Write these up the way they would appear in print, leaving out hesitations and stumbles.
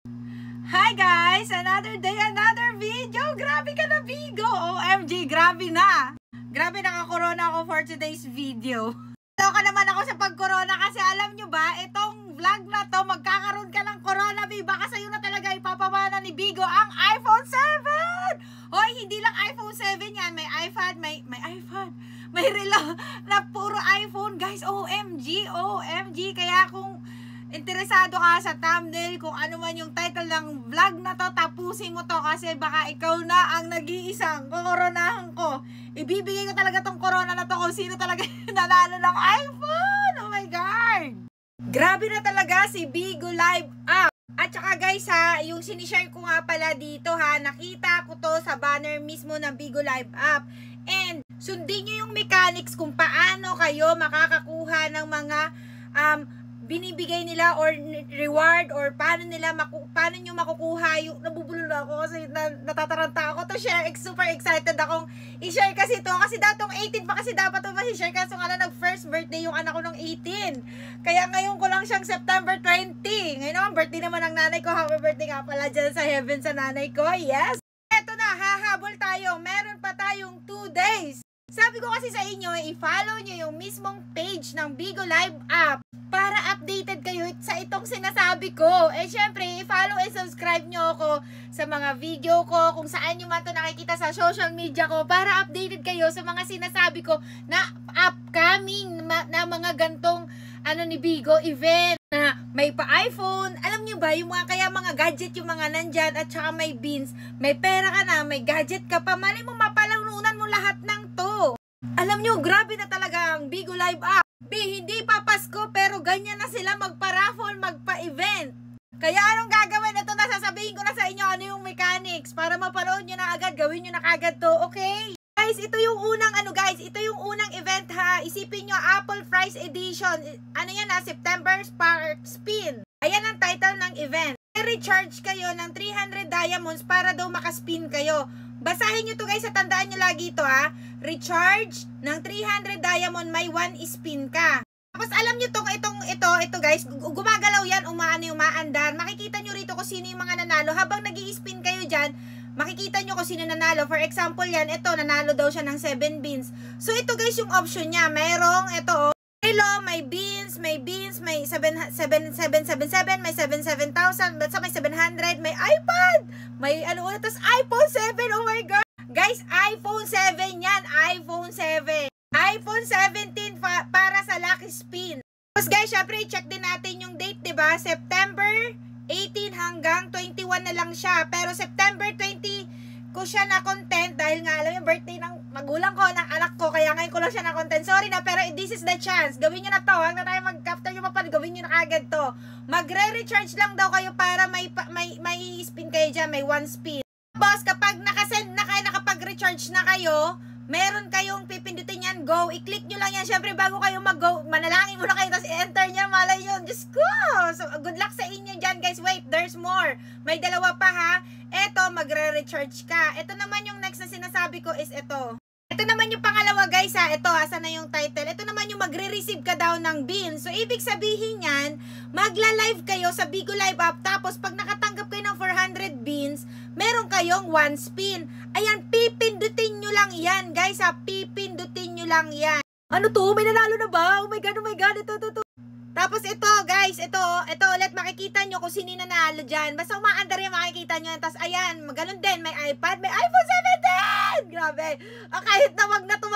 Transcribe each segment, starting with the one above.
Hi guys! Another day, another video! Grabe ka na, Bigo! OMG, grabe na! Grabe, naka-corona ako for today's video. Loka naman ako sa pag-corona kasi alam nyo ba, itong vlog na to, magkakaroon ka ng corona, baka sa'yo na talaga ipapamana ni Bigo ang iPhone 7! Hoy, hindi lang iPhone 7 yan, may iPad, may iPad, may relo na puro iPhone, guys. OMG, OMG, kaya kung interesado ka sa thumbnail, kung ano man yung title ng vlog na to, tapusin mo to kasi baka ikaw na ang nag-iisang kokoronahan ko. Ibibigay ko talaga tong corona na to kung sino talaga nanalo ng iPhone. Oh my God! Grabe na talaga si Bigo Live App. At saka guys ha, yung sinishare ko nga pala dito ha, nakita ko to sa banner mismo ng Bigo Live App. And sundin nyo yung mechanics kung paano kayo makakakuha ng mga binibigay nila or reward or paano nyo makukuha yung nabubulol ako kasi natataranta ako to share. Super excited akong i-share kasi to kasi datong 18 pa kasi dapat to ma-share kasi nga nag first birthday yung anak ko nung 18. Kaya ngayon ko lang siyang September 20. Ngayon naman birthday naman ng nanay ko. Happy birthday nga pala dyan sa heaven sa nanay ko. Yes! Eto na, hahabol tayo. Meron pa tayong 2 days. Sabi ko kasi sa inyo, i-follow nyo yung mismong page ng Bigo Live App para updated kayo sa itong sinasabi ko. Eh syempre, i-follow and subscribe nyo ako sa mga video ko, kung saan nyo man ito nakikita sa social media ko, para updated kayo sa mga sinasabi ko na upcoming na mga gantong ni Bigo event na may pa-iPhone. Alam nyo ba, yung kaya mga gadget yung mga nandyan at saka may beans, may pera ka na, may gadget ka pa, mali mo mapalanunan mo lahat ng to. Alam nyo, grabe na talaga ang Bigo Live App. Hindi pa Pasko pero ganyan na sila magpa-raffle, magpa-event. Kaya anong gagawin? Ito na, sasabihin ko na sa inyo ano yung mechanics para mapanood nyo na agad, gawin nyo na agad to, okay? Guys, ito yung unang ito yung unang event ha. Isipin nyo, Apple Prize Edition. Ano yan ha? September Spark Spin. Ayan ang title ng event. I-recharge kayo ng 300 diamonds para daw makaspin kayo. Basahin nyo to guys, at tandaan nyo lagi to ha. Recharge ng 300 diamond, may 1 spin ka. Tapos alam nyo ito guys, gumagalaw yan, umaandar. Makikita nyo rito kung sino yung mga nanalo. Habang nag-i-spin kayo dyan, makikita nyo kung sino nanalo. For example yan, ito, nanalo daw siya ng 7 beans. So ito guys yung option niya. Merong ito, may beans, may 777, may 77,000, basta may 700, may iPad, may tapos iPhone 7, oh my God. Guys, iPhone 7 yan, iPhone 7. iPhone 17 para sa Lucky Spin. Tapos guys, syempre i-check din natin yung date, diba? September 18 hanggang 21 na lang siya. Pero September 20 ko siya na content dahil nga alam yung birthday ng magulang ko, ng anak ko, kaya ngayon ko lang siya na content. Sorry na, pero this is the chance. Gawin nyo na to. Huwag na tayo after nyo mapanood, gawin nyo na kagad to. Magre-recharge lang daw kayo para may spin kayo dyan, may 1 spin. Boss, kapag nakasend na kayo, nakapag-recharge na kayo, meron kayong pipindutin yan, go. I-click nyo lang yan. Syempre, bago kayo mag-go, manalangin muna kayo, tapos i-enter nyo, malay yun. Diyos ko! So, good luck sa inyo dyan, guys. Wait, there's more. May dalawa pa, ha? Eto, magre-recharge ka. Ito naman yung next na sinasabi ko is ito. Ito naman yung pangalawa, guys, ha? Ito, asan na yung title? Ito naman yung magre-receive ka daw ng beans. So, ibig sabihin yan, magla-live kayo sa Bigo Live App, tapos pag nakatanggap kayo ng 400 beans, meron kayong 1 spin. Ayan, pipindutin nyo lang yan, guys, ha? Pipindutin nyo lang yan. Ano to? May nanalo na ba? Oh my God, ito. Tapos ito, guys, ito ulit, makikita nyo kung sino nanalo dyan. Basta umaandar yan, makikita nyo yan. Tapos ayan, ganun din, may iPad, may iPhone 17! Grabe. Kahit na wag na to,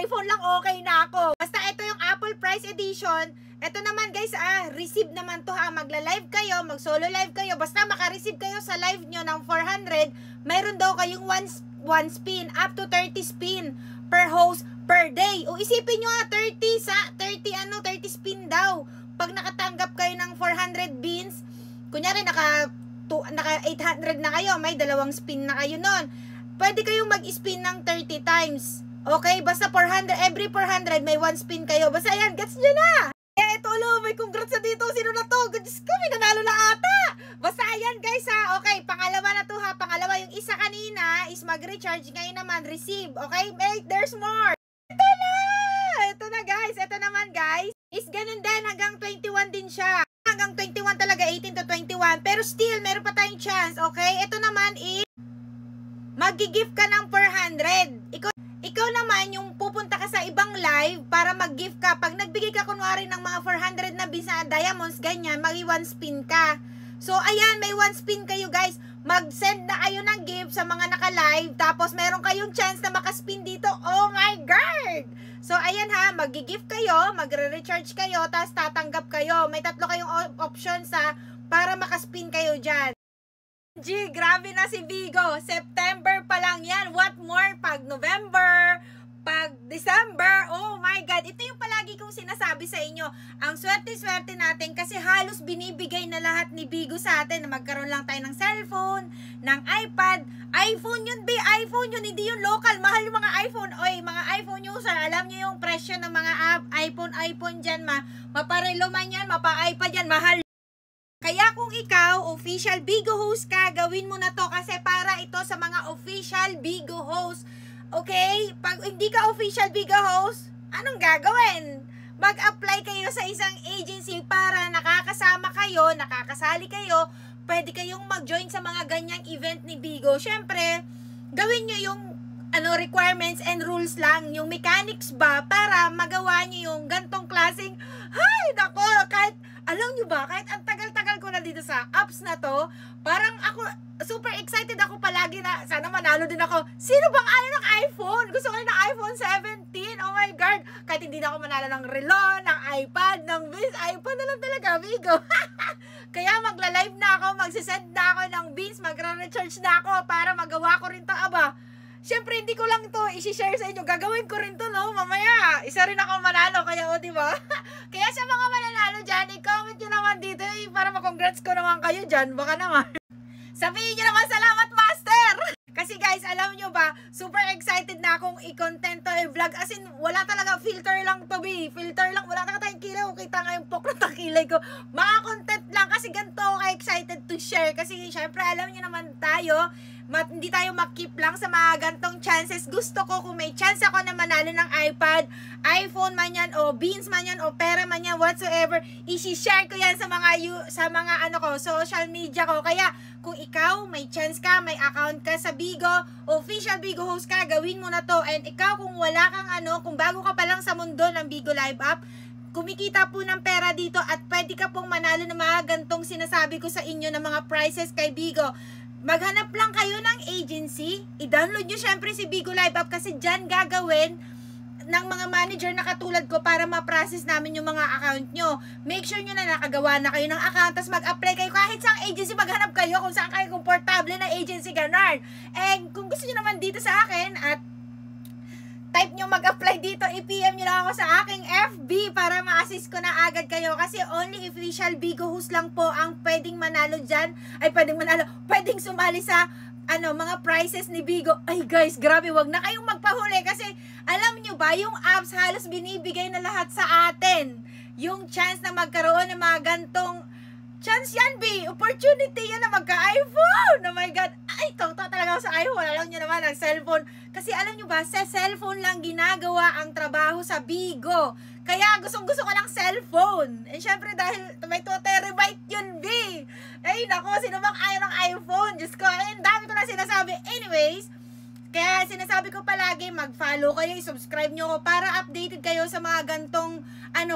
iPhone lang okay na ako. Basta ito yung Apple Prize Edition. Ito naman guys, receive naman to ha. Magla-live kayo, mag-solo live kayo. Basta maka-receive kayo sa live nyo ng 400, mayroon daw kayong 1 spin, up to 30 spin per host per day. O isipin nyo 30 spin daw. Pag nakatanggap kayo ng 400 beans, kunyari naka 800 na kayo, may 2 spin na kayo nun. Pwede kayong mag-spin ng 30 times. Okay? Basta 400, every 400 may 1 spin kayo. Basta yan, gets nyo na. Ito may congrats na dito. Sino na to? Diyos ko, may nanalo na ata. Basta ayan guys ha. Okay, pangalawa na to ha. Pangalawa, yung isa kanina is mag-recharge. Ngayon naman, receive. Okay? There's more. Ito na guys. Ito naman guys. Is ganun din. Hanggang 21 din siya. Hanggang 21 talaga. 18 to to 21. Pero still, meron pa tayong chance, okay? Ito naman is, mag-gift ka ng 400. Ikaw naman yung pupunta ka sa ibang live para mag-gift ka. Pag nagbigay ka kunwari ng mga 400 na beans na diamonds, ganyan, mag-1 spin ka. So, ayan, may 1 spin kayo guys. Mag-send na kayo ng gift sa mga naka-live. Tapos, meron kayong chance na makaspin dito. Oh my God! So, ayan ha, mag-gift kayo, magre-recharge kayo, tapos tatanggap kayo. May 3 kayong options ha, para makaspin kayo dyan. Grabe na si Vigo. September pa lang yan. What more? Pag November, pag December, oh my God. Ito yung palagi kong sinasabi sa inyo. Ang swerte-swerte natin kasi halos binibigay na lahat ni Vigo sa atin na magkaroon lang tayo ng cellphone, ng iPad. iPhone yun, iPhone yun. Hindi yung local. Mahal yung mga iPhone. Oy, mga iPhone user, alam nyo yung presyo ng mga iPhone dyan, maparelo man yan, mapa-iPad yan, mahal. Kaya kung ikaw, official Bigo host ka, gawin mo na to kasi para ito sa mga official Bigo host. Okay? Pag hindi ka official Bigo host, anong gagawin? Mag-apply kayo sa isang agency para nakakasama kayo, nakakasali kayo, pwede kayong mag-join sa mga ganyang event ni Bigo. Syempre, gawin nyo yung requirements and rules lang, yung mechanics ba para magawa nyo yung gantong klaseng, hay, nako, kahit alam nyo ba, kahit ang tagal-tagal ko na dito sa apps na to, parang ako, super excited ako palagi na, sana manalo din ako. Sino bang ayaw ng iPhone? Gusto ko ng iPhone 17. Oh my God. Kahit hindi na ako manalo ng relo, ng iPad, ng beans, iPhone na lang talaga, Vigo. Kaya magla-live na ako, magsisend na ako ng beans, magra-recharge na ako para magawa ko rin to, aba. Siyempre, hindi ko lang to i-share sa inyo. Gagawin ko rin to, no? Mamaya, isa rin ako manalo. Kaya, o, diba? Kaya sa mga mananalo dyan, i-comment nyo naman dito para makongrats ko naman kayo dyan. Baka naman. Sabihin nyo naman, salamat, Master! Kasi guys, alam nyo ba, super excited na akong i-content to, i-vlog. As in, wala talaga, filter lang to, be. Filter lang, wala talaga tayong kilay. Kita nga yung pok na kilay ko. Mga content lang kasi ganito ako excited to share. Kasi, syempre, alam nyo naman tayo, hindi tayo makip lang sa mga gantong chances. Gusto ko kung may chance ako na manalo ng iPad, iPhone man yan, o beans man yan, o pera man yan, whatsoever, isi-share ko yan sa mga social media ko. Kaya kung ikaw may chance ka, may account ka sa Bigo, official Bigo host ka, gawin mo na to. And ikaw kung wala kang kung bago ka pa lang sa mundo ng Bigo Live app, kumikita po ng pera dito at pwede ka pong manalo ng mga gantong sinasabi ko sa inyo ng mga prizes kay Bigo. Maghanap lang kayo ng agency, i-download nyo syempre si Bigo Live app kasi dyan gagawin ng mga manager na katulad ko para ma-process namin yung mga account nyo. Make sure nyo na nakagawa na kayo ng account, tapos mag-apply kayo kahit sa agency, maghanap kayo kung saan kayo komportable na agency, ganun. And kung gusto nyo naman dito sa akin at type nyo mag-apply dito, i-PM nyo lang ako sa aking FB para ma-assist ko na agad kayo. Kasi only official Bigo host lang po ang pwedeng manalo dyan. Ay, pwedeng sumali sa mga prizes ni Bigo. Ay guys, grabe, wag na kayong magpahuli. Kasi alam nyo ba, yung apps halos binibigay na lahat sa atin. Yung chance na magkaroon ng mga gantong chance yan, B. Opportunity yan na magka-iPhone. Oh my God. Ay, toto talaga ako sa iPhone. Alam nyo naman, ang cellphone. Kasi alam nyo ba, sa cellphone lang ginagawa ang trabaho sa Bigo. Kaya gustong-gusto ko ng cellphone. And syempre dahil may 2 terabyte yun, B. Ay, nako, sino bang ayaw ng iPhone? Diyos ko, ayun, dami ko na sinasabi. Anyways, kaya sinasabi ko palagi, mag-follow kayo, i-subscribe nyo ko para updated kayo sa mga gantong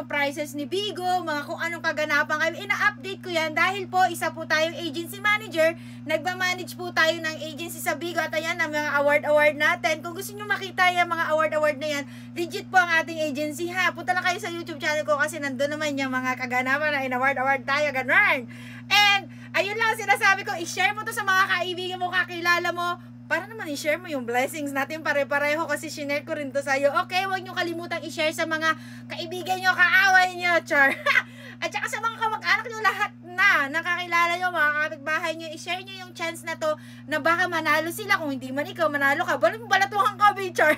prices ni Bigo, mga kung anong kaganapan kayo. Ina-update ko yan dahil po isa po tayong agency manager. Nagmamanage po tayo ng agency sa Bigo at ayan ang mga award natin. Kung gusto nyo makita yung mga award na yan, legit po ang ating agency ha. Punta lang kayo sa YouTube channel ko kasi nandun naman yung mga kaganapan na in-award tayo, ganun. And ayun lang sinasabi ko, i-share mo to sa mga kaibigan mo, kakilala mo, para naman i-share mo yung blessings natin pare-pareho kasi shinare ko rin to sa'yo. Okay, huwag nyo kalimutang i-share sa mga kaibigan nyo, kaaway nyo, char. At saka sa mga kamag-anak nyo, lahat na nakakilala nyo, mga kapitbahay nyo, i-share nyo yung chance na to na baka manalo sila. Kung hindi man ikaw, manalo ka. Balatuhan ka, char.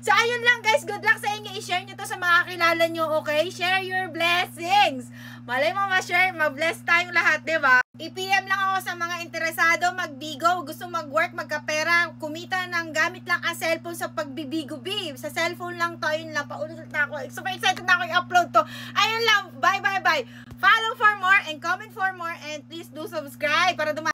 So, ayun lang guys, good luck sa inyo. I-share nyo to sa mga kakilala nyo, okay? Share your blessings. Malay mo ma-share, ma-bless tayong lahat, diba? I-PM lang ako sa mga interesado magbigo, gusto mag-work, magkapera, kumita ng gamit lang ang cellphone sa pagbibigo, Sa cellphone lang to, yun lang, paulit na ako. Super excited na ako i-upload to. Ayun lang, bye. Follow for more and comment for more and please do subscribe para